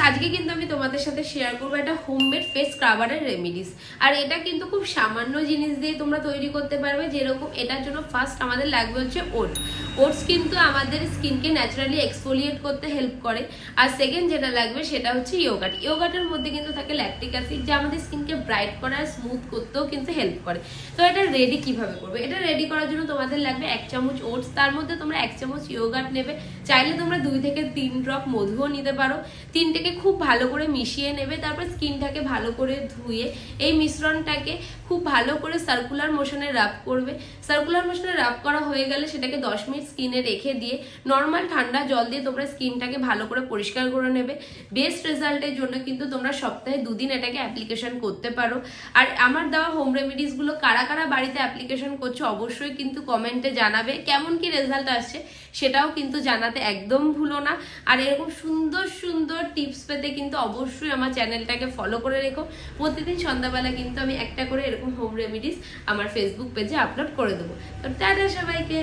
আজকে কিন্তু আমি তোমাদের সাথে শেয়ার করবো একটা হোমমেড ফেস স্ক্রাবারের রেমিডিস। আর এটা কিন্তু খুব সামান্য জিনিস দিয়ে তোমরা তৈরি করতে পারবে। যেরকম এটার জন্য ফার্স্ট আমাদের লাগবে হচ্ছে ওটস কিন্তু আমাদের স্কিনকে ন্যাচারালি এক্সফোলিয়েট করতে হেল্প করে। আর সেকেন্ড যেটা লাগবে সেটা হচ্ছে ইয়োগাটের মধ্যে কিন্তু থাকে ল্যাকটিক অ্যাসিড, যা আমাদের স্কিনকে ব্রাইট করা আর স্মুথ করতেও কিন্তু হেল্প করে। তো এটা রেডি কিভাবে করবে? এটা রেডি করার জন্য তোমাদের লাগবে 1 চামচ ওটস, তার মধ্যে তোমরা 1 চামচ ইয়োগাট নেবে। চাইলে তোমরা 2 থেকে 3 ড্রপ মধুও নিতে পারো। তিনটেকে খুব ভালো করে মিশিয়ে নেবে। তারপর স্কিনটাকে ভালো করে ধুয়ে এই মিশ্রণটাকে খুব ভালো করে সার্কুলার মোশনে রাব করবে। সার্কুলার মোশনে রাব করা হয়ে গেলে সেটাকে 10 মিনিট স্কিনে রেখে দিয়ে নর্মাল ঠান্ডা জল দিয়ে তোমরা স্কিনটাকে ভালো করে পরিষ্কার করে নেবে। বেস্ট রেজাল্টের জন্য কিন্তু তোমরা সপ্তাহে 2 দিন এটাকে অ্যাপ্লিকেশন করতে পারো। আর আমার দেওয়া হোম রেমিডিসগুলো কারা কারা বাড়িতে অ্যাপ্লিকেশন করছো অবশ্যই কিন্তু কমেন্টে জানাবে। কেমন কি রেজাল্ট আসছে সেটাও কিন্তু জানাতে একদম ভুলো না। আর এরকম সুন্দর সুন্দর টিপস পেতে কিন্তু অবশ্যই আমার চ্যানেলটাকে ফলো করে রেখো। প্রতিদিন সন্ধ্যাবেলা কিন্তু আমি একটা করে এরকম হোম রেমিডিস আমার ফেসবুক পেজে আপলোড করে দেবো। তো টাটা সবাইকে।